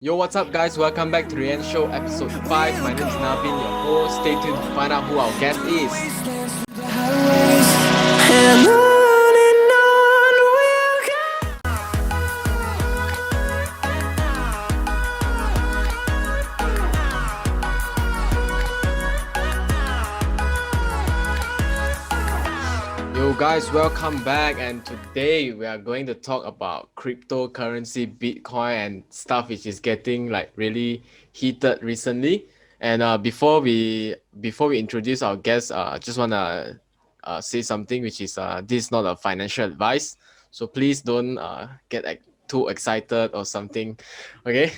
Yo, what's up, guys? Welcome back to TheNShow episode 5. My name is Navin, your host. Stay tuned to find out who our guest is. Yo, guys, welcome back. And today we are going to talk about cryptocurrency, Bitcoin, and stuff which is getting like really heated recently. And before we introduce our guest, I just wanna say something, which is this is not a financial advice, so please don't get too excited or something. Okay.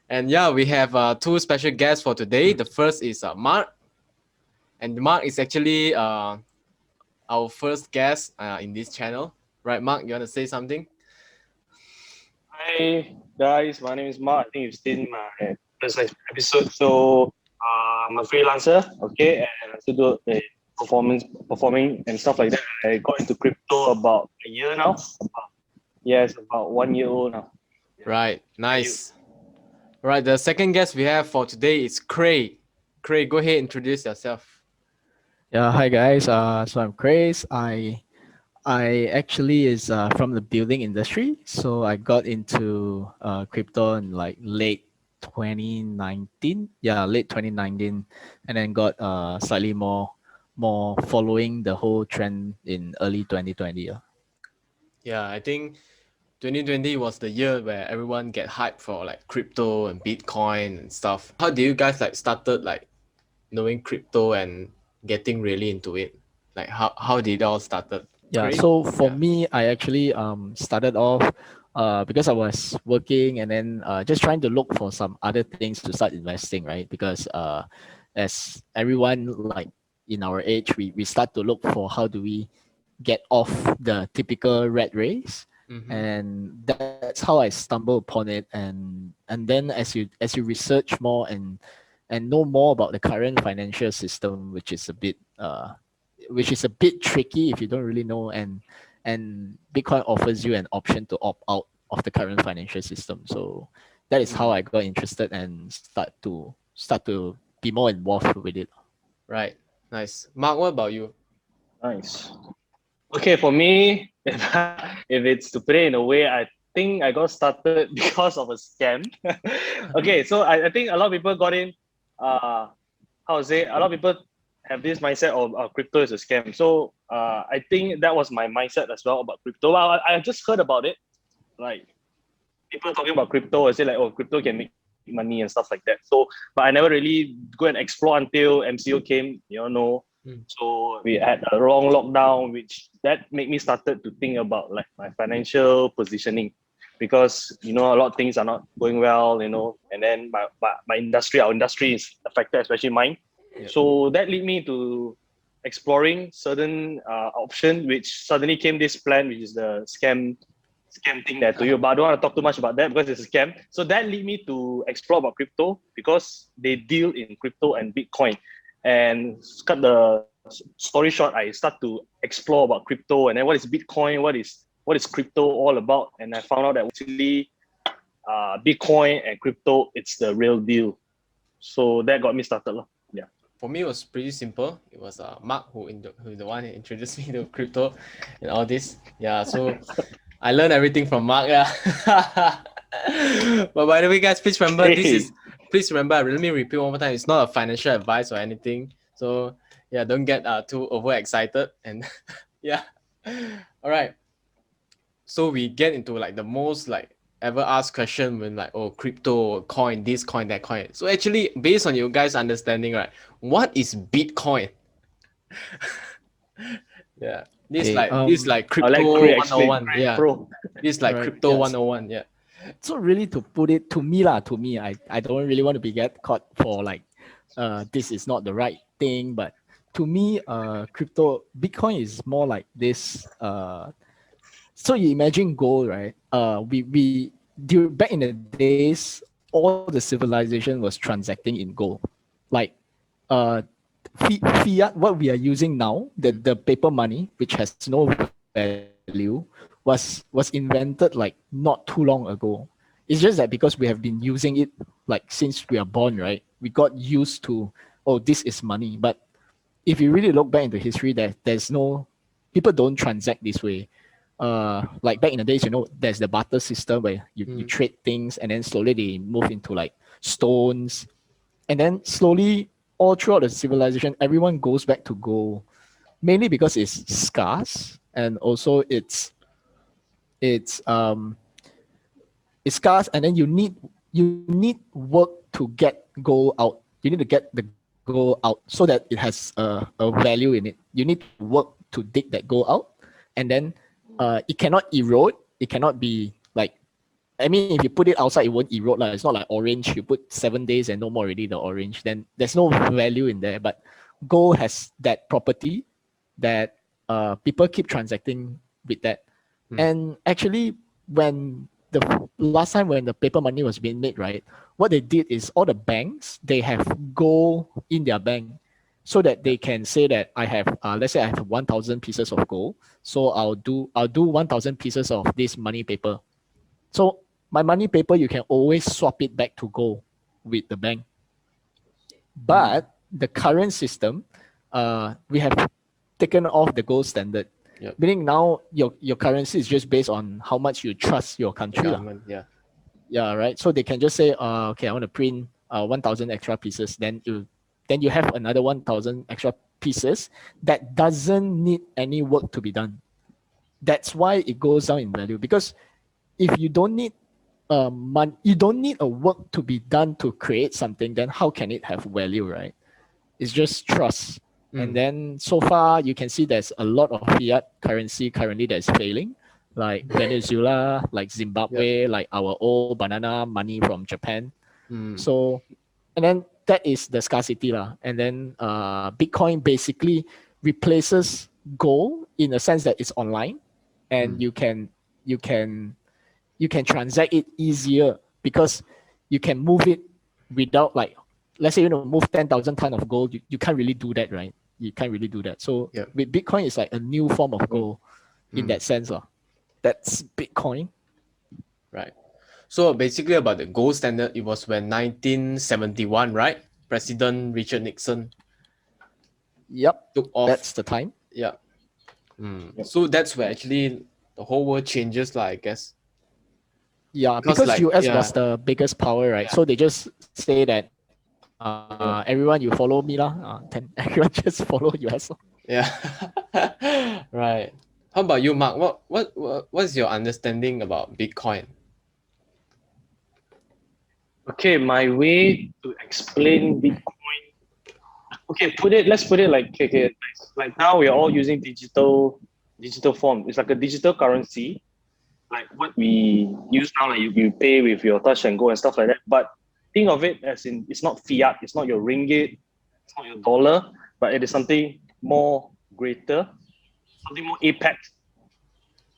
And yeah, we have two special guests for today. The first is Mark, and Mark is actually our first guest in this channel. Right, Mark, you want to say something? Hi guys, my name is Mark. I think you've seen my first episode. So I'm a freelancer, okay, and I still do the performing and stuff like that. I got into crypto about a year now. It's about 1 year old now. Right, nice. Right, the second guest we have for today is Cray. Cray, go ahead, introduce yourself. Yeah, hi guys. So I'm Chris. I actually is from the building industry. So I got into crypto in like late 2019. Yeah, late 2019, and then got slightly more following the whole trend in early 2020. Yeah, I think 2020 was the year where everyone get hyped for like crypto and Bitcoin and stuff. How do you guys like started like knowing crypto and getting really into it? Like how did it all started? Yeah. Cray? So for Yeah. me, I actually started off because I was working and then just trying to look for some other things to start investing, right? Because as everyone like in our age, we start to look for how do we get off the typical rat race. Mm-hmm. And that's how I stumbled upon it. And then as you research more and know more about the current financial system, which is a bit tricky if you don't really know, and Bitcoin offers you an option to opt out of the current financial system. So that is how I got interested and start to be more involved with it. Right. Nice. Mark, what about you? Nice. Okay, for me, if it's to put it in a way, I think I got started because of a scam. Okay, so I think a lot of people got in. How to say? A lot of people have this mindset of crypto is a scam. So I think that was my mindset as well about crypto. I just heard about it, like people talking about crypto. I say like, oh, crypto can make money and stuff like that. So, but I never really go and explore until MCO came. So we had a long lockdown, which that made me started to think about like my financial positioning, because a lot of things are not going well, and then our industry is affected, especially mine. Yep. So that led me to exploring certain option, which suddenly came this plan, which is the scam thing that I told you about. I don't want to talk too much about that because it's a scam. So that led me to explore about crypto, because they deal in crypto and Bitcoin. And cut the story short, I start to explore about crypto, and then what is Bitcoin, what is crypto all about, and I found out that actually Bitcoin and crypto, it's the real deal. So that got me started. Yeah. For me, it was pretty simple. It was Mark who the one who introduced me to crypto and all this. Yeah, so I learned everything from Mark. Yeah. But by the way, guys, please remember let me repeat one more time. It's not a financial advice or anything. So yeah, don't get too overexcited. And yeah. All right. So we get into like the most like ever asked question when like, oh, crypto coin, this coin, that coin. So actually, based on your guys' understanding, right, what is Bitcoin? Yeah. This is like I'll let crypto Cray explain. 101. Yeah. Pro. This is like Right, crypto yes. 101. Yeah. So really, to put it to me, I don't really want to be get caught for like this is not the right thing. But to me, crypto Bitcoin is more like this. So you imagine gold, right? Back in the days, all the civilization was transacting in gold, like uh fiat, what we are using now, the paper money, which has no value, was invented like not too long ago. It's just that because we have been using it like since we are born, right? We got used to, oh, this is money. But if you really look back into history, there's no, people don't transact this way. Like back in the days, there's the barter system where you trade things, and then slowly they move into like stones, and then slowly all throughout the civilization, everyone goes back to gold, mainly because it's scarce, and also it's um it's scarce, and then you need work to get gold out. You need to get the gold out so that it has a value in it. You need to work to dig that gold out, and then it cannot erode. It cannot be like, I mean, if you put it outside, it won't erode. Like, it's not like orange. You put 7 days and no more already the orange. Then there's no value in there. But gold has that property that people keep transacting with that. And actually, when the last time when the paper money was being made, right, what they did is all the banks, they have gold in their bank so that they can say that I have, let's say I have 1,000 pieces of gold. So I'll do 1,000 pieces of this money paper. So my money paper, you can always swap it back to gold with the bank. But the current system, we have taken off the gold standard. Yep. Meaning now your currency is just based on how much you trust your country. Government, yeah. Yeah, right. So they can just say, okay, I want to print 1,000 extra pieces. Then you have another 1,000 extra pieces that doesn't need any work to be done. That's why it goes down in value, because if you don't need you don't need a work to be done to create something, then how can it have value, right? It's just trust. And then so far you can see there's a lot of fiat currency currently that's failing, like Venezuela, like Zimbabwe, like our old banana money from Japan. So, and then that is the scarcity lah. And then Bitcoin basically replaces gold in a sense that it's online, and you can transact it easier because you can move it without, like, let's say you move 10,000 ton of gold, you can't really do that, right? You can't really do that. So with Bitcoin, it's like a new form of gold in that sense. That's Bitcoin. Right. So basically about the gold standard, it was when 1971, right? President Richard Nixon Yep. took off. That's the time. Yeah. So that's where actually the whole world changes, I guess. Yeah, because like, US was the biggest power, right? So they just say that everyone, you follow me lah. Then everyone just follow US. Yeah. Right. How about you, Mark? What's your understanding about Bitcoin? Okay, my way to explain Bitcoin. Okay, let's put it like, okay, like now we are all using digital form. It's like a digital currency, like what we use now. Like you pay with your Touch and Go and stuff like that. But think of it as in, it's not fiat, it's not your ringgit, it's not your dollar, but it is something more greater, something more apex.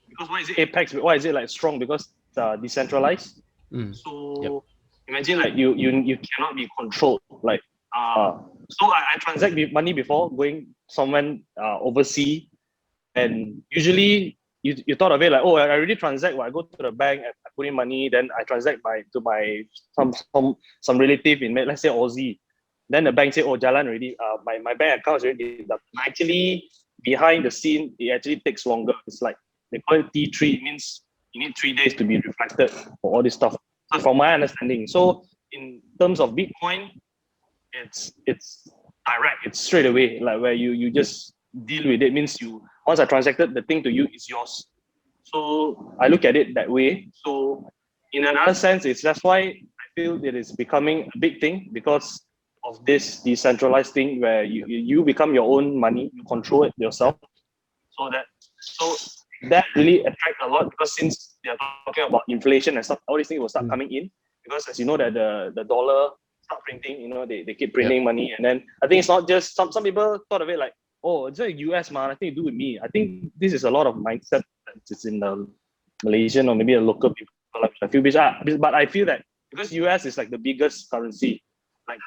Because why is it apex? Why is it like strong? Because it's decentralized. So imagine like you cannot be controlled. Like so I transact money before going somewhere overseas, and usually you thought of it like, oh, I already transact. Well, I go to the bank, I put in money, then I transact to my some relative in, let's say, Aussie. Then the bank say, oh, jalan already. My bank account is already deducted. Actually, behind the scene, it actually takes longer. It's like they call it T3. It means you need 3 days to be reflected for all this stuff. So from my understanding, so in terms of Bitcoin, it's direct. It's straight away, like where you just deal with it. Means once I transacted, the thing to you is yours. So I look at it that way. So in another sense, that's why I feel it is becoming a big thing, because of this decentralized thing where you become your own money, you control it yourself. So that really attract a lot, because since they're talking about inflation and stuff, all these things will start coming in, because as you know that the dollar start printing, they keep printing money. And then I think it's not just some people thought of it like, oh, it's a US man, nothing to do with me. I think this is a lot of mindset that's in the Malaysian or maybe a local people, like a few bits. But I feel that because US is like the biggest currency, like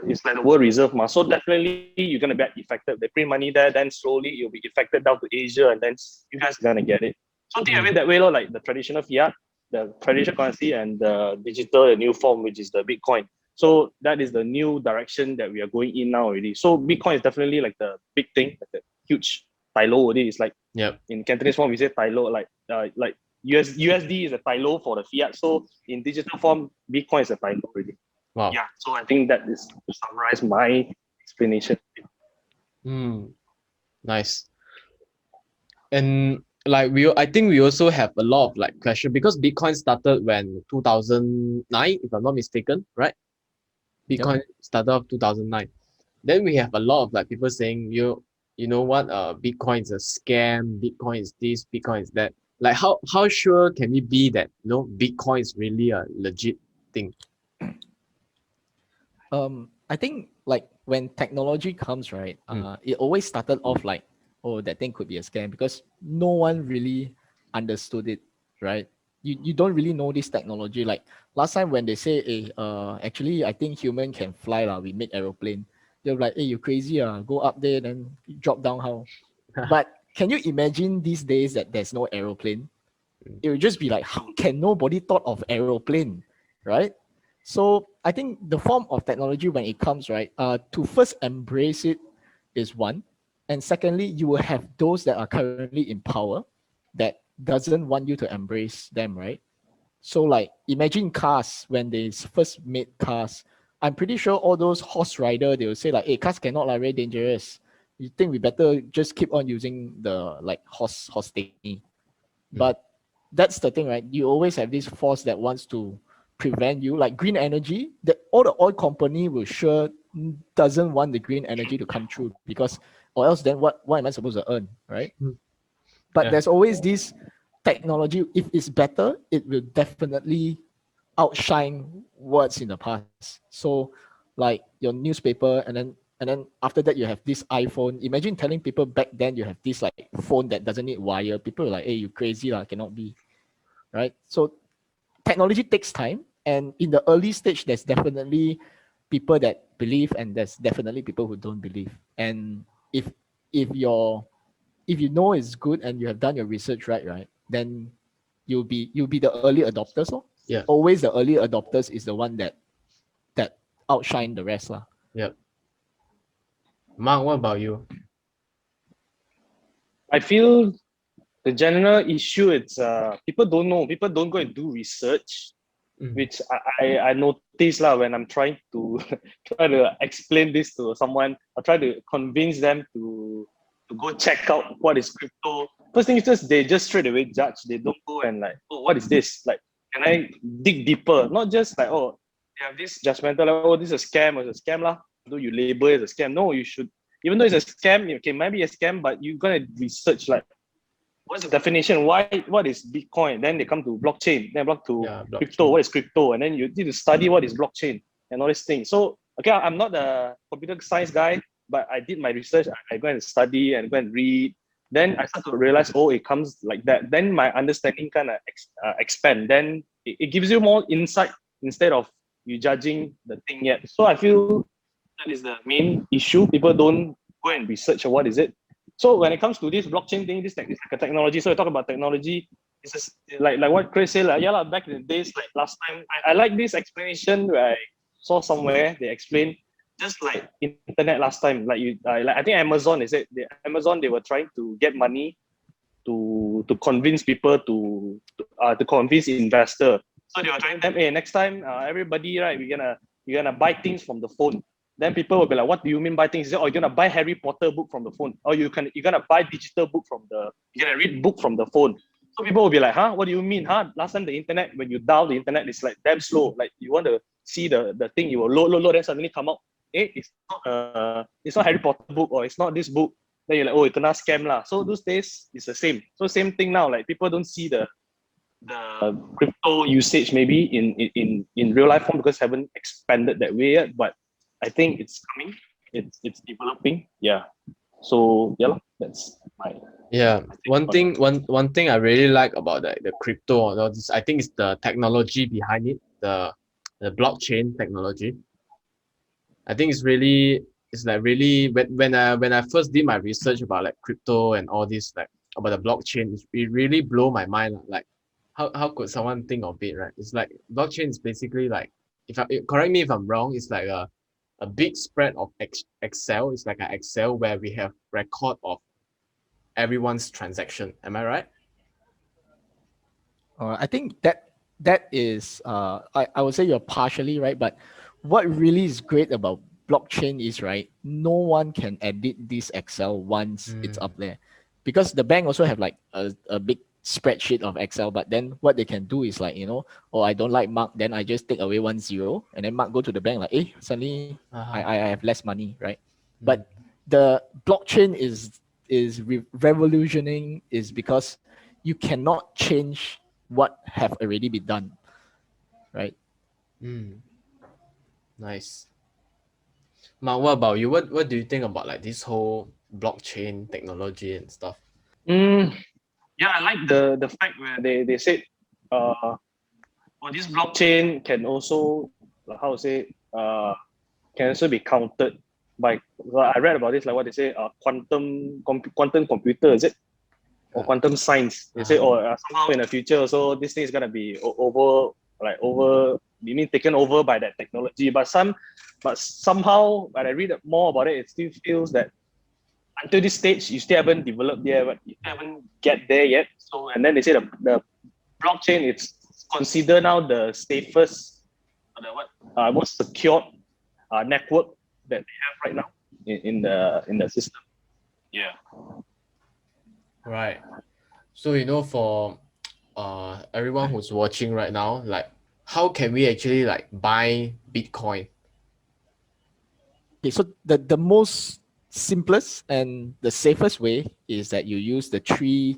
it's like the world reserve, so definitely you're gonna get affected. They print money there, then slowly you'll be affected down to Asia, and then you guys are gonna get it. So think of it that way, like the traditional fiat. the traditional currency and the digital, the new form, which is the Bitcoin. So that is the new direction that we are going in now already. So Bitcoin is definitely like the big thing, like the huge Tylo already. It's like Yep. in Cantonese form we say Tylo, like USD is a Tylo for the fiat. So in digital form, Bitcoin is a Tylo already. Wow. Yeah. So I think that is to summarize my explanation. Nice. And like I think we also have a lot of like question because Bitcoin started when 2009, if I'm not mistaken, right? Bitcoin started off 2009. Then we have a lot of like people saying you know what, Bitcoin is a scam, Bitcoin is this, Bitcoin is that. Like how sure can we be that Bitcoin is really a legit thing? I think like when technology comes, right, it always started off like, oh, that thing could be a scam because no one really understood it, right? You don't really know this technology. Like last time when they say, hey, actually I think human can fly lah, we make aeroplane. They're like, hey, you crazy go up there then drop down how? But can you imagine these days that there's no aeroplane? It would just be like, how can nobody thought of aeroplane, right? So I think the form of technology when it comes, right, to first embrace it is one, and secondly, you will have those that are currently in power that doesn't want you to embrace them, right? So like imagine cars when they first made cars. I'm pretty sure all those horse rider they will say like, hey, cars cannot like very dangerous. You think we better just keep on using the like horse thingy. But that's the thing, right? You always have this force that wants to prevent you, like green energy. That all the oil company will sure doesn't want the green energy to come through because, or else then what am I supposed to earn, right? But Yeah. there's always this technology. If it's better, it will definitely outshine what's in the past. So, like your newspaper, and then after that you have this iPhone. Imagine telling people back then you have this like phone that doesn't need wire. People are like, hey, you crazy lah, cannot be, right? So technology takes time, and in the early stage, there's definitely people that believe, and there's definitely people who don't believe. And if if you're if you know it's good and you have done your research right, then you'll be the early adopters. So Yeah. always the early adopters is the one that outshine the rest lah. Yep. Mark, what about you? I feel the general issue it's people don't know, people don't go and do research, which I notice lah when I'm trying to try to explain this to someone. I try to convince them to go check out what is crypto. First thing is just they just straight away judge. They don't go and like, oh, what is this? Like, can I dig deeper? Not just like, oh, they have this judgmental, like, oh, this is a scam, or it's a scam lah. Do you label it as a scam? No, you should. Even though it's a scam, okay, maybe a scam, but you're gonna research like what's the definition? What is Bitcoin? Then they come to blockchain, then block to crypto. Blockchain. What is crypto? And then you need to study what is blockchain and all these things. So okay, I'm not a computer science guy, but I did my research. I go and study and go and read. Then I start to realize, oh, it comes like that. Then my understanding kind of expand. Then it gives you more insight instead of you judging the thing yet. So I feel that is the main issue. People don't go and research what is it. So when it comes to this blockchain thing, this is like a technology. So we talk about technology. It's just like what Cray said, like, yeah, like back in the days, like last time, I like this explanation where I saw somewhere they explained just like internet last time. Like like I think Amazon, they said Amazon they were trying to get money to convince people to convince investor. So they were trying them, hey, next time everybody, right, you're gonna buy things from the phone. Then people will be like, what do you mean buy things? Oh, you're gonna buy Harry Potter book from the phone. Or you're gonna buy digital book you're gonna read book from the phone. So people will be like, huh? What do you mean? Huh? Last time the internet, when you dial the internet, it's like damn slow. Like you want to see the thing, you will load, then suddenly come out. It's not Harry Potter book or it's not this book. Then you're like, oh, it's a scam lah. So those days it's the same. So same thing now. Like people don't see the crypto usage maybe in real life form because haven't expanded that way yet. But I think it's coming. It's developing. Yeah. So yeah, that's my. Yeah, one thing I really like about the crypto and all this, I think it's the technology behind it, the blockchain technology. I think it's like really when I first did my research about like crypto and all this like about the blockchain, it really blew my mind. Like how could someone think of it, right? It's like blockchain is basically like, if I correct me if I'm wrong, it's like a big spread of Excel. It's like an Excel where we have record of everyone's transaction. Am I right? I think that is I would say you're partially right, but what really is great about blockchain is right, no one can edit this Excel once it's up there. Because the bank also have like a big spreadsheet of Excel, but then what they can do is like, oh, I don't like Mark, then I just take away 1 0, and then Mark go to the bank like, suddenly I have less money, right? But the blockchain is revolutioning is because you cannot change what have already been done, right? Nice. Mark, what about you? What do you think about like this whole blockchain technology and stuff? Mm, yeah, I like the fact where they said, this blockchain can also, like, how to say, can also be counted by. Well, I read about this, like what they say, quantum computer, is it, or quantum science? They say, somehow in the future, also this thing is gonna be you mean taken over by that technology? But somehow, when I read more about it, it still feels that until this stage, you still haven't developed there, but you haven't get there yet. So, and then they say the blockchain is considered now the safest, most secured network that they have right now in the system. Yeah. Right. So for everyone who's watching right now, like how can we actually like buy Bitcoin? Okay, so the most simplest and the safest way is that you use the three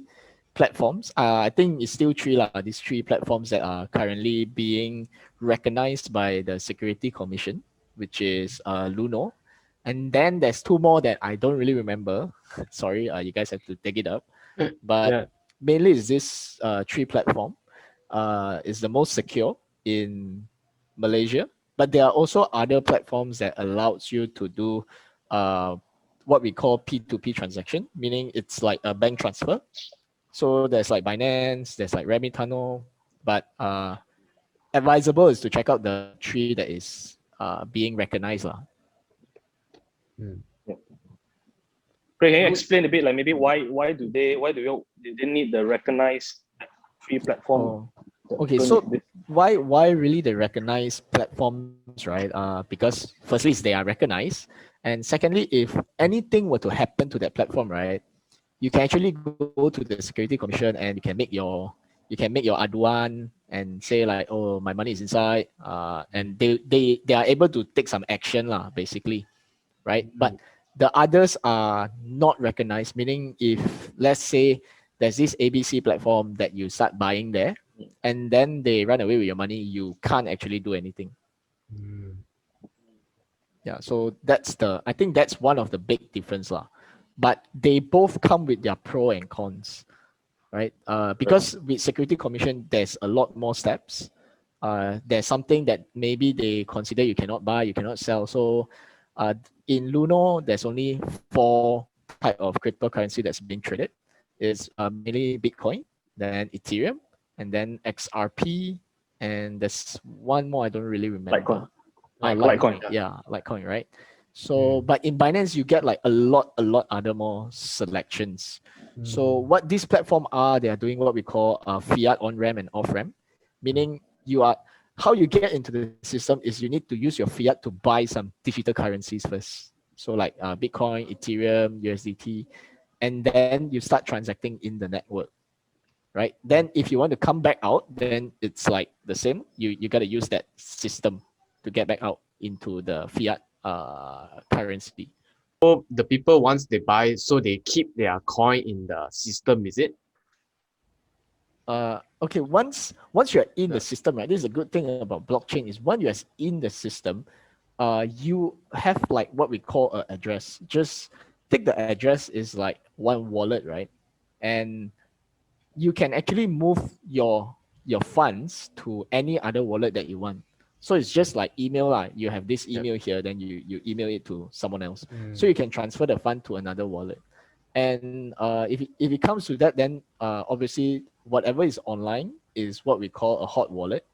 platforms. I think it's still three lah. These three platforms that are currently being recognized by the Security Commission, which is Luno, and then there's two more that I don't really remember. Sorry, you guys have to take it up. But Yeah. mainly is this three platform is the most secure in Malaysia. But there are also other platforms that allows you to do uh, what we call P2P transaction, meaning it's like a bank transfer. So there's like Binance, there's like Remitano, but advisable is to check out the three that is being recognized lah. Craig, can you explain a bit, like maybe why do they need the recognized free platform? Okay, so why really they recognize platforms, right? Because firstly, they are recognized, and secondly, if anything were to happen to that platform, right, you can actually go to the Security Commission and you can make your aduan and say like, oh, my money is inside, and they are able to take some action lah, basically, right? But the others are not recognized, meaning if let's say there's this ABC platform that you start buying there, and then they run away with your money, you can't actually do anything. Yeah, so I think that's one of the big difference lah. But they both come with their pro and cons, right? Because with Security Commission, there's a lot more steps. There's something that maybe they consider you cannot buy, you cannot sell. So in Luno, there's only 4 type of cryptocurrency that's being traded. It's mainly Bitcoin, then Ethereum, and then XRP, and there's one more I don't really remember. Litecoin. Yeah, Litecoin, right? So, but in Binance, you get like a lot other more selections. So, what these platform are, they are doing what we call fiat on ramp and off ramp, meaning how you get into the system is you need to use your fiat to buy some digital currencies first. So, like Bitcoin, Ethereum, USDT, and then you start transacting in the network, right? Then, if you want to come back out, then it's like the same. You got to use that system to get back out into the fiat currency. So the people once they buy, so they keep their coin in the system, is it? Okay, once you're in the system, right? This is a good thing about blockchain is once you're in the system, you have like what we call an address. Just take the address is like one wallet, right? And you can actually move your funds to any other wallet that you want. So it's just like email lah. You have this email here, then you email it to someone else. So you can transfer the fund to another wallet. And if it comes to that, then obviously whatever is online is what we call a hot wallet.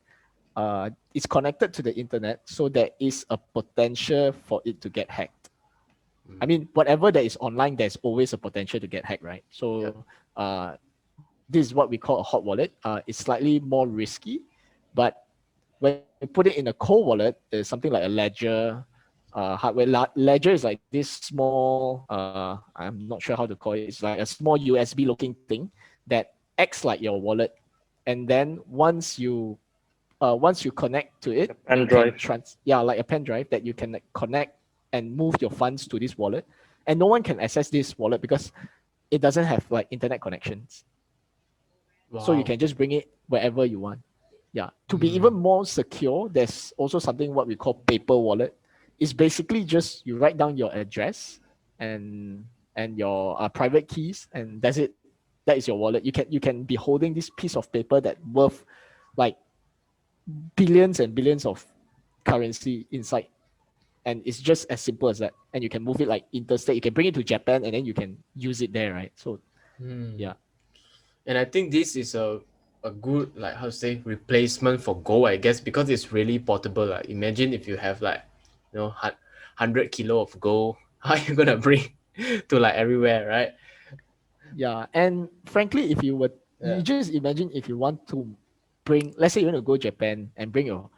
It's connected to the internet, so there is a potential for it to get hacked. I mean, whatever that is online, there's always a potential to get hacked, right? So this is what we call a hot wallet. It's slightly more risky, but when you put it in a cold wallet, it's something like a ledger hardware. Ledger is like this small, I'm not sure how to call it. It's like a small USB looking thing that acts like your wallet. And then once you connect to it, pen you drive. can like a pen drive that you can like, connect and move your funds to this wallet. And no one can access this wallet because it doesn't have like internet connections. So you can just bring it wherever you want. Yeah. To be even more secure, there's also something what we call paper wallet. It's basically just you write down your address and your private keys, and that's it. That is your wallet. You can be holding this piece of paper that worth like billions and billions of currency inside, and it's just as simple as that. And you can move it like interstate. You can bring it to Japan, and then you can use it there, right? So yeah. And I think this is a good, like, how to say, replacement for gold, I guess, because it's really portable. Like, imagine if you have like, 100 kilo of gold, how are you gonna bring to like everywhere, right? Yeah, and frankly, if you were, you just imagine if you want to bring, let's say you want to go Japan and bring your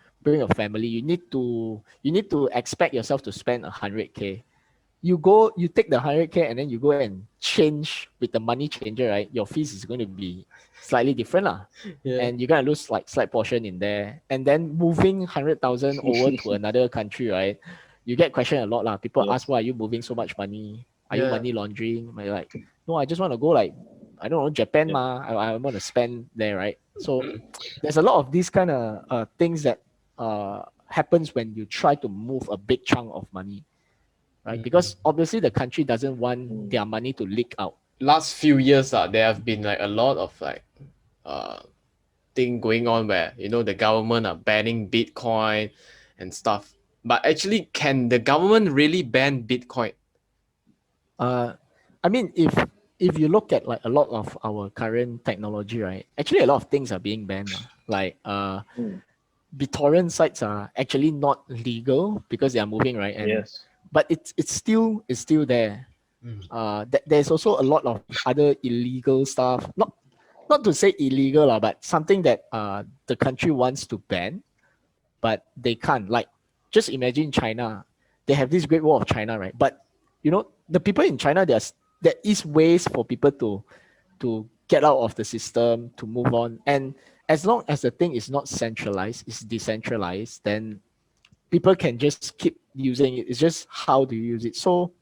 family, you need to expect yourself to spend 100K. You take the 100K and then you go and change with the money changer, right? Your fees is going to be slightly different lah. And you're gonna lose like slight portion in there. And then moving 100,000 over to another country, right? You get questioned a lot lah. People ask, why are you moving so much money? Are you money laundering? You're like, no, I just want to go like, I don't know, Japan ma. I want to spend there, right? So there's a lot of these kind of things that happens when you try to move a big chunk of money, right? Because obviously the country doesn't want their money to leak out. Last few years, there have been like a lot of like thing going on where the government are banning Bitcoin and stuff. But actually, can the government really ban Bitcoin? I mean, if you look at like a lot of our current technology, right? Actually, a lot of things are being banned. Like BitTorrent sites are actually not legal because they are moving, right? And but it's still there. There's also a lot of other illegal stuff. Not to say illegal, but something that the country wants to ban, but they can't. Like, just imagine China. They have this Great Wall of China, right? But the people in China, there is ways for people to get out of the system, to move on. And as long as the thing is not centralized, it's decentralized, then people can just keep using it. It's just how do you use it. So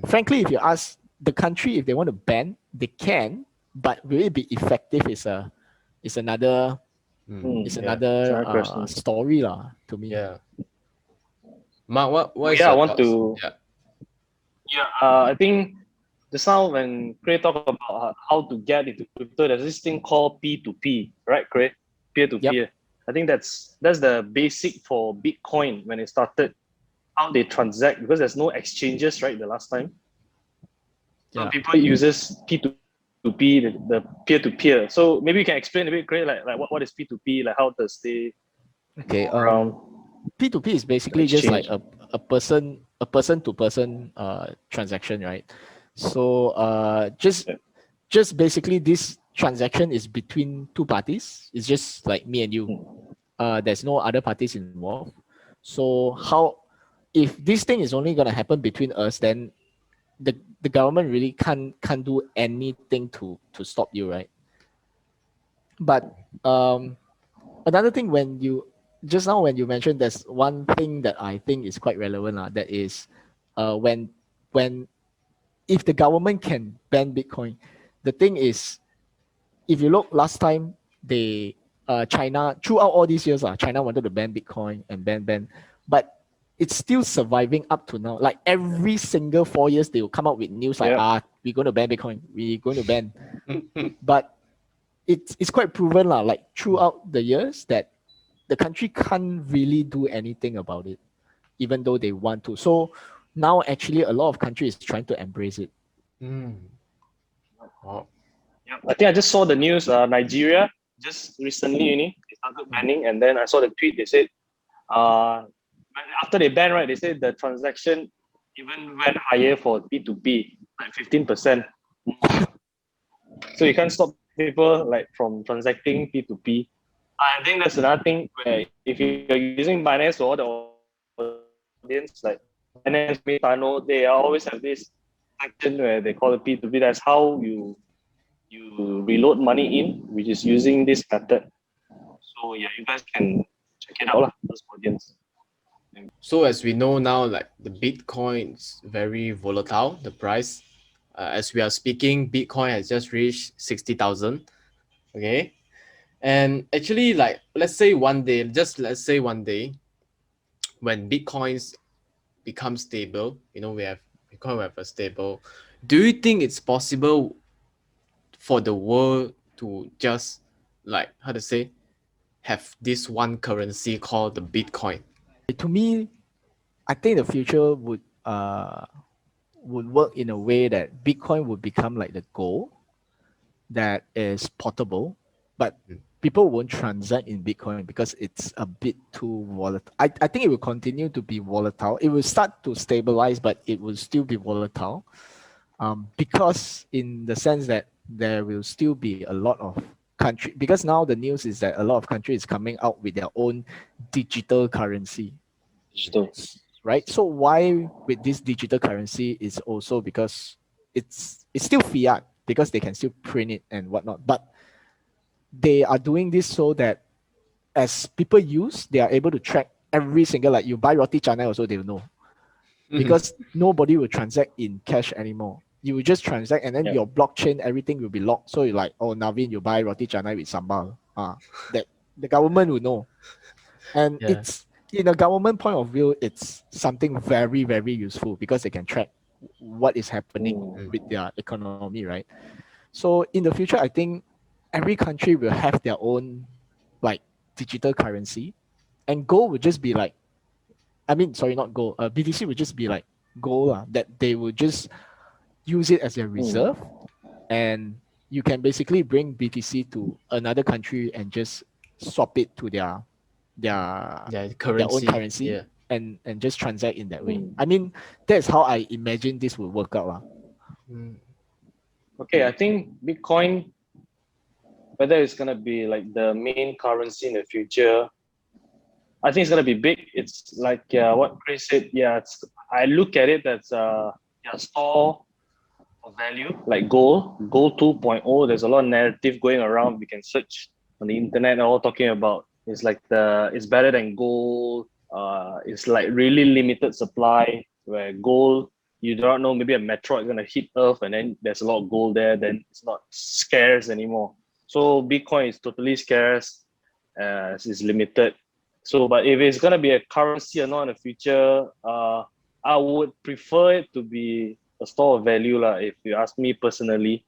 frankly, if you ask the country if they want to ban, they can, but will it be effective is another story to me. Yeah. Mark, what is I your want thoughts? to. I think just now when Cray talked about how to get into crypto, there's this thing called P2P, right, Cray? Peer-to-peer. Yep. I think that's the basic for Bitcoin when it started, how they transact, because there's no exchanges, right, the last time. So people uses P2P, the peer-to-peer. So maybe you can explain a bit, Cray, like what is P2P, like how does they go around? P2P is basically just like a person to person transaction, right? So just basically this transaction is between two parties. It's just like me and you. There's no other parties involved. So if this thing is only gonna happen between us, then the government really can't do anything to stop you, right? But another thing, when you mentioned, there's one thing that I think is quite relevant, that is when if the government can ban Bitcoin, the thing is, if you look last time, China, throughout all these years, China wanted to ban Bitcoin and ban, but it's still surviving up to now. Like every single 4 years, they will come up with news like, we're going to ban Bitcoin, we're going to ban. But it's quite proven like throughout the years that the country can't really do anything about it, even though they want to. So now actually a lot of countries trying to embrace it. Wow. I think I just saw the news. Nigeria just recently, they started banning, and then I saw the tweet. They said, after they ban, right, they said the transaction even went higher for P2P, like 15% more. So you can't stop people like from transacting P2P. I think that's another thing where if you're using Binance for all the audience, like Binance, Metano, they always have this section where they call it P2P. That's how you reload money in, which is using this method. So yeah, you guys can check it out lah, those audience. So as we know now, like the Bitcoin is very volatile, the price. As we are speaking, Bitcoin has just reached 60,000. Okay. And actually, like, let's say one day, just let's say one day, when Bitcoins become stable, we have Bitcoin, we have a stable. Do you think it's possible for the world to just, like, how to say, have this one currency called the Bitcoin? To me, I think the future would work in a way that Bitcoin would become like the gold that is portable, but people won't transact in Bitcoin because it's a bit too volatile. I think it will continue to be volatile. It will start to stabilize, but it will still be volatile. Because in the sense that there will still be a lot of country, because now the news is that a lot of countries coming out with their own digital currency, Digital. right? So why with this digital currency is also because it's still fiat because they can still print it and whatnot, but they are doing this so that as people use, they are able to track every single, like you buy roti canai also they'll know, because nobody will transact in cash anymore. You will just transact and then your blockchain, everything will be locked. So you're like, oh, Navin, you buy roti canai with sambal. That the government will know. And Yeah. it's in a government point of view, it's something very, very useful because they can track what is happening with their economy, right? So in the future, I think every country will have their own like digital currency, and gold would just be like, I mean, sorry, not gold. BTC would just be like gold that they would just use it as a reserve, and you can basically bring BTC to another country and just swap it to their Yeah, their own currency. currency, Yeah. and just transact in that way. I mean, that's how I imagine this will work out. Okay, I think Bitcoin, whether it's gonna be like the main currency in the future, I think it's gonna be big. It's like what Chris said. Yeah, I look at it as a store of value, like gold 2.0. There's a lot of narrative going around. We can search on the internet, all talking about it's like it's better than gold. It's like really limited supply where gold, you don't know, maybe a meteor is gonna hit Earth and then there's a lot of gold there. Then it's not scarce anymore. So Bitcoin is totally scarce. It's limited. So, but if it's gonna be a currency or not in the future, I would prefer it to be a store of value lah. If you ask me personally,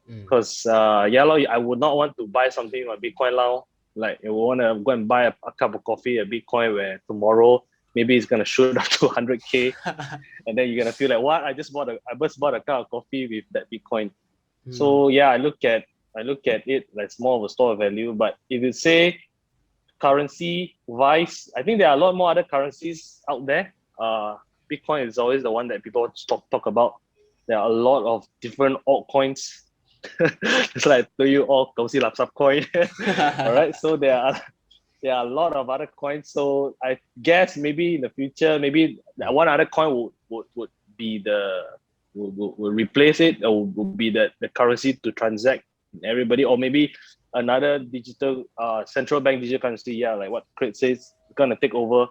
because I would not want to buy something like Bitcoin now. Like you want to go and buy a cup of coffee at Bitcoin where tomorrow maybe it's gonna shoot up to 100K, and then you're gonna feel like what I just bought a cup of coffee with that Bitcoin. So yeah, I look at it like more of a store of value. But if you say currency wise, I think there are a lot more other currencies out there. Bitcoin is always the one that people talk about. There are a lot of different altcoins. It's like to you all Kausi Lapsap coin. All right. So there are a lot of other coins. So I guess maybe in the future, maybe one other coin would be will replace it, or would be the currency to transact everybody, or maybe another digital central bank digital currency. Yeah, like what Craig says, gonna take over.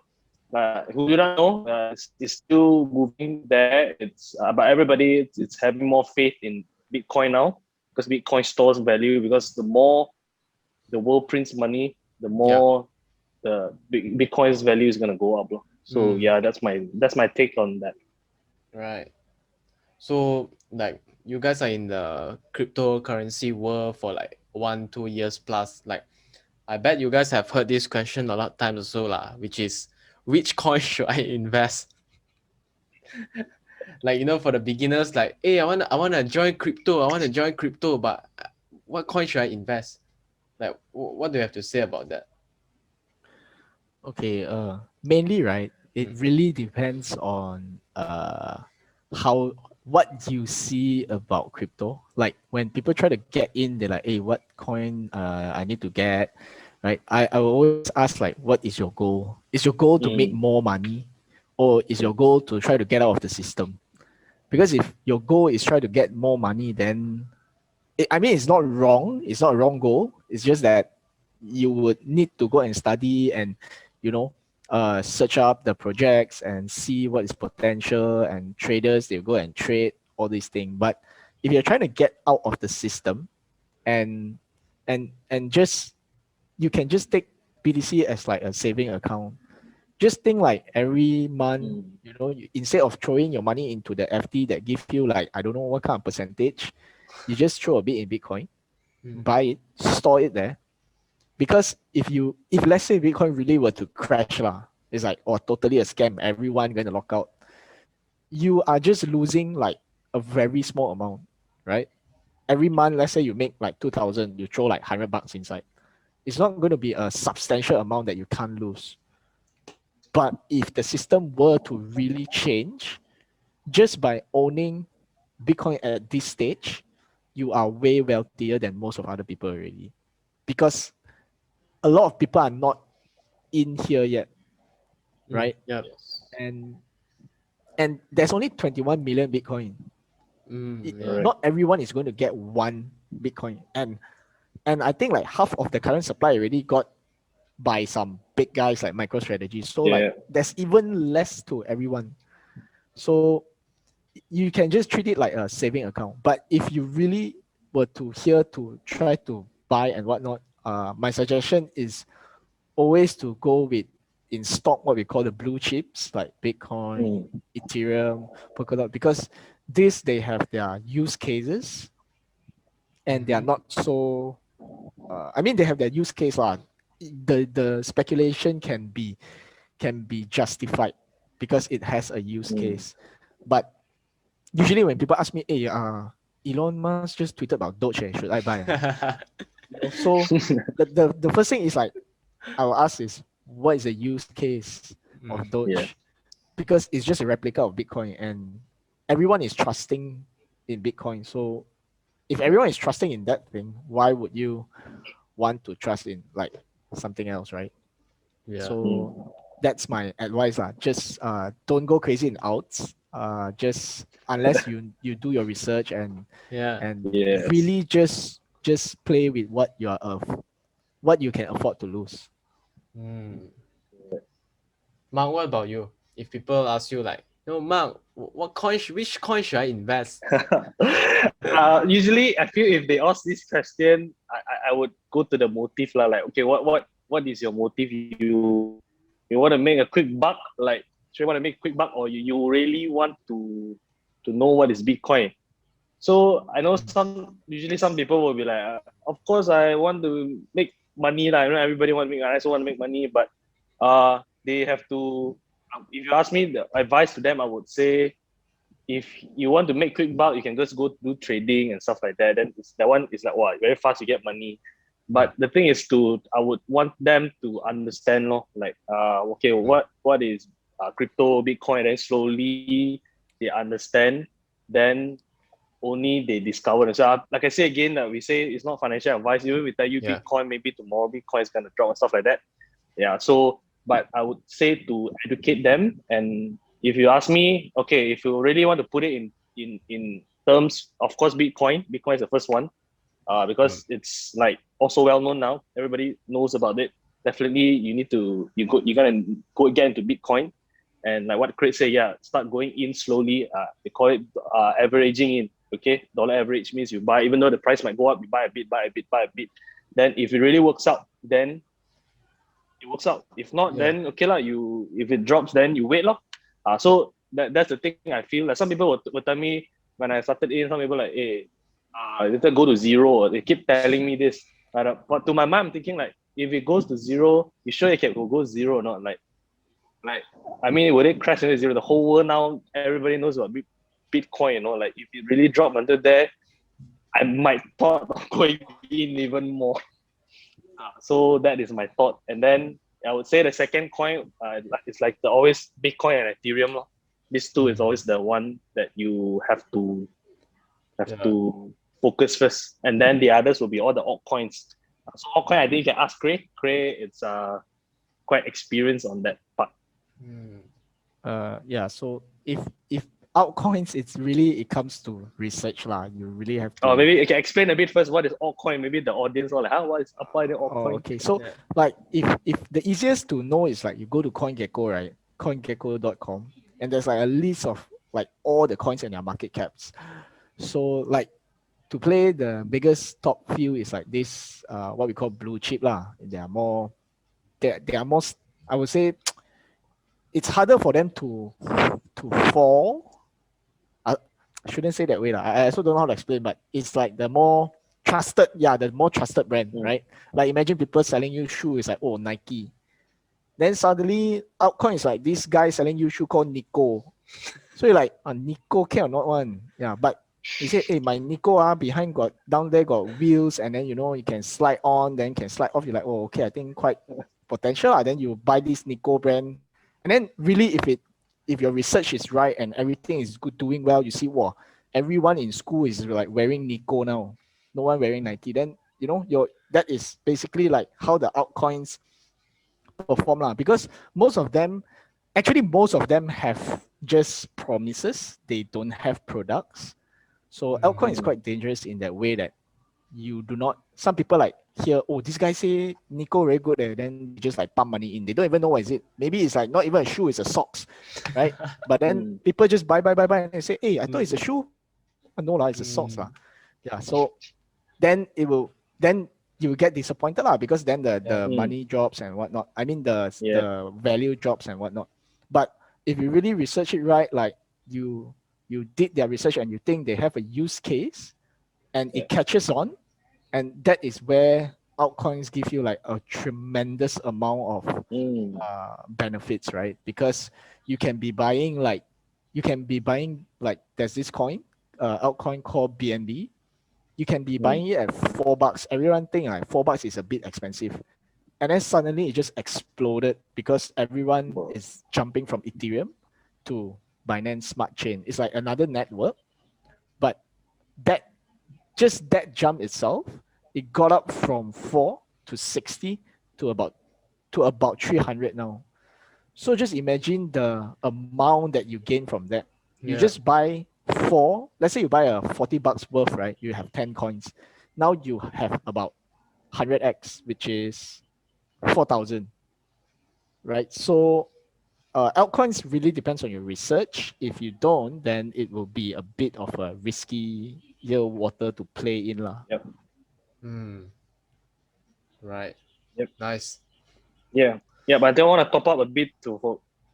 Who do not know? It's still moving there. It's but everybody it's having more faith in Bitcoin now, because Bitcoin stores value. Because the more the world prints money, the more the Bitcoin's value is gonna go up. So yeah, that's my take on that. Right. So like you guys are in the cryptocurrency world for like 1-2 years plus. Like I bet you guys have heard this question a lot of times also lah, which is which coin should I invest? Like for the beginners, like, hey, I wanna join crypto, but what coin should I invest? Like, what do you have to say about that? Okay, mainly right, it Mm. really depends on how what you see about crypto. Like when people try to get in, they're like, hey, what coin I need to get, right? I will always ask like, what is your goal? Is your goal to make Mm. more money, or is your goal to try to get out of the system? Because if your goal is try to get more money, then I mean, it's not wrong. It's not a wrong goal. It's just that you would need to go and study and, you know, search up the projects and see what is potential. And traders, they go and trade all these things. But if you're trying to get out of the system and just you can just take BTC as like a saving account. Just think like every month, Mm. instead of throwing your money into the FD that give you like I don't know what kind of percentage, you just throw a bit in Bitcoin, Mm. buy it, store it there. Because if let's say Bitcoin really were to crash lah, it's like totally a scam, everyone going to lock out. You are just losing like a very small amount, right? Every month, let's say you make like 2,000, you throw like $100 inside. It's not going to be a substantial amount that you can't lose. But if the system were to really change, just by owning Bitcoin at this stage, you are way wealthier than most of other people already. Because a lot of people are not in here yet, Mm. right? Yep. Yes. And there's only 21 million Bitcoin. Mm. Yeah. Right. Not everyone is going to get one Bitcoin. And I think like half of the current supply already got by some big guys like MicroStrategy. So like Yeah. there's even less to everyone. So you can just treat it like a saving account. But if you really were to here to try to buy and whatnot, my suggestion is always to go with in stock what we call the blue chips like Bitcoin, Mm. Ethereum, Polkadot, because this they have their use cases and they are Mm-hmm. not so. I mean, they have their use case lah. The speculation can be justified because it has a use Mm. case. But usually when people ask me, hey, Elon Musk just tweeted about Doge, should I buy? So the first thing is like I will ask is what is the use case Mm. of Yeah. Doge? Because it's just a replica of Bitcoin and everyone is trusting in Bitcoin. So if everyone is trusting in that thing, why would you want to trust in like something else, right? Yeah. So Mm. that's my advice lah. Just don't go crazy in outs. Just unless you do your research Yeah. and Yes. really just play with what you can afford to lose. Mm. Mark, what about you? If people ask you like, Mark, which coin should I invest? Usually, I feel if they ask this question, I would go to the motive lah. Like, okay, what is your motive? You want to make a quick buck, like, you want to make a quick buck, or you really want to know what is Bitcoin? So I know usually some people will be like, of course I want to make money lah. You know, everybody want to make. I also want to make money, but they have to. If you ask me the advice to them, I would say if you want to make quick buck, you can just go do trading and stuff like that. Then that one is like, wow, very fast you get money. But the thing is I would want them to understand, like, okay, what is crypto, Bitcoin, and then slowly they understand. Then only they discover. And so, like I say again, we say it's not financial advice. Even we tell you Yeah. Bitcoin, maybe tomorrow Bitcoin is gonna drop and stuff like that. Yeah. So, but I would say to educate them. And if you ask me, okay, if you really want to put it in terms, of course, Bitcoin is the first one. Mm. Because it's like also well known now. Everybody knows about it. Definitely, you need to you're gonna go again into Bitcoin, and like what Craig said, yeah, start going in slowly. They call it averaging in. Okay, dollar average means you buy, even though the price might go up, you buy a bit, buy a bit, buy a bit. Then if it really works out, then it works out. If not, Yeah. then okay lah. If it drops, then you wait lah. So that's the thing. I feel like some people will tell me when I started in. Some people like, hey, later go to zero. They keep telling me this. But to my mind, I'm thinking like, if it goes to zero, you sure it can go zero or not? Like I mean, would it crash into zero? The whole world now, everybody knows about Bitcoin. Like if it really dropped under there, I might thought of going in even more. So that is my thought. And then I would say the second coin, it's like always Bitcoin and Ethereum. Lor. These two is always the one that you have to Yeah. focus first, and then the others will be all the altcoins. So altcoin, I think you can ask Cray. Cray, it's quite experienced on that part. Yeah. So if altcoins, it comes to research lah. You really have to. Or maybe you can explain a bit first. What is altcoin? Maybe the audience are like, "How? What is applying altcoin?" Okay. So Yeah. like if the easiest to know is like you go to CoinGecko, right? CoinGecko.com, and there's like a list of like all the coins and their market caps. So like to play the biggest top few is like this what we call blue chip lah. They are more I would say it's harder for them to fall. I shouldn't say that way lah. I also don't know how to explain, but it's like the more trusted brand, right? Like imagine people selling you shoe is like, oh, Nike. Then suddenly altcoin is like this guy selling you shoe called Nico. So you're like, Nico can or not one? Yeah, but you say, hey, my Nico behind down there got wheels, and then you can slide on, then can slide off. You're like, oh, okay, I think quite potential. Then you buy this Nico brand, and then really, if your research is right and everything is good, doing well, you see, wow, everyone in school is like wearing Nico now. No one wearing Nike. Then that is basically like how the altcoins perform lah. Because most of them have just promises. They don't have products. So altcoin is quite dangerous in that way that you do not. Some people like hear, oh, this guy say Nico very good, then they just like pump money in. They don't even know what is it. Maybe it's like not even a shoe, it's a socks, right? But then people just buy, and they say, hey, I thought it's a shoe. No lah, it's a socks lah. Yeah. So then you will get disappointed lah, because then the money drops and whatnot. I mean the value drops and whatnot. But if you really research it right, like you did their research and you think they have a use case and it catches on, and that is where altcoins give you like a tremendous amount of benefits, right? Because you can be buying like there's this altcoin called BNB. You can be buying it at $4. Everyone think like $4 is a bit expensive. And then suddenly it just exploded because everyone is jumping from Ethereum to Binance Smart Chain. It's like another network. But that jump itself, it got up from 4 to 60 to about 300 now. So just imagine the amount that you gain from that. You just buy let's say you buy a $40 worth, right? You have 10 coins. Now you have about 100x, which is 4,000, right? So altcoins really depends on your research. If you don't, then it will be a bit of a risky water to play in lah. Yep. Right. Yep. Nice. Yeah. But I want to top up a bit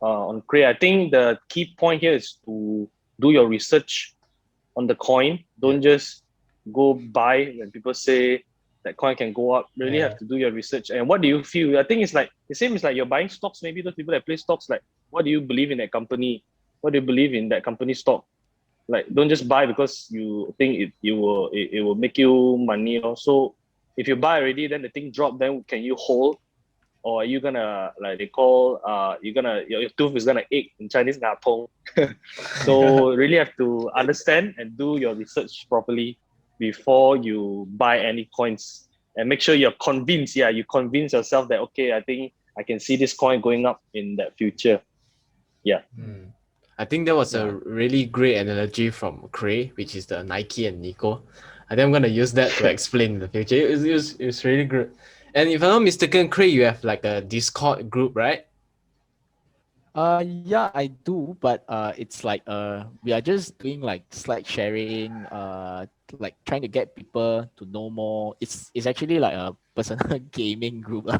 on Cray. I think the key point here is to do your research on the coin. Don't just go buy when people say that coin can go up. Really have to do your research. And what do you feel? I think it's like the same as like you're buying stocks. Maybe those people that play stocks, like, what do you believe in that company? What do you believe in that company stock? Like, don't just buy because you think it will make you money. So if you buy already, then the thing drop, then can you hold? Or are you gonna, like they call, your tooth is gonna ache in Chinese, na tong. So really have to understand and do your research properly before you buy any coins, and make sure you're convinced. Yeah, you convince yourself that, okay, I think I can see this coin going up in the future. Yeah. I think that was a really great analogy from Cray, which is the Nike and Nico. I think I'm gonna use that to explain in the future. It's really good. And if I'm not mistaken, Cray, you have like a Discord group, right? Yeah, I do, but it's like we are just doing like slide sharing, like trying to get people to know more. It's actually like a personal gaming group.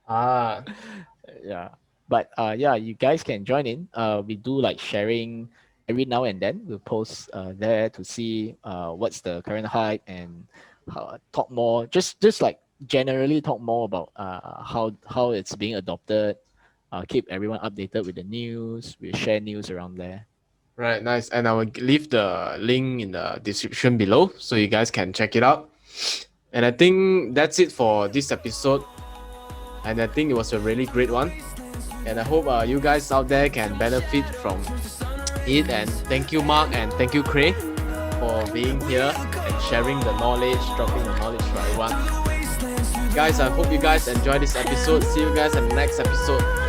Yeah. But yeah, you guys can join in. We do like sharing every now and then. We'll post there to see what's the current hype and talk more. Just like generally talk more about how it's being adopted. Keep everyone updated with the news. We share news around there. Right, nice. And I will leave the link in the description below so you guys can check it out. And I think that's it for this episode. And I think it was a really great one. And I hope you guys out there can benefit from it. And thank you, Mark, and thank you, Cray, for being here and sharing the knowledge, dropping the knowledge for everyone. Guys, I hope you guys enjoyed this episode. See you guys in the next episode.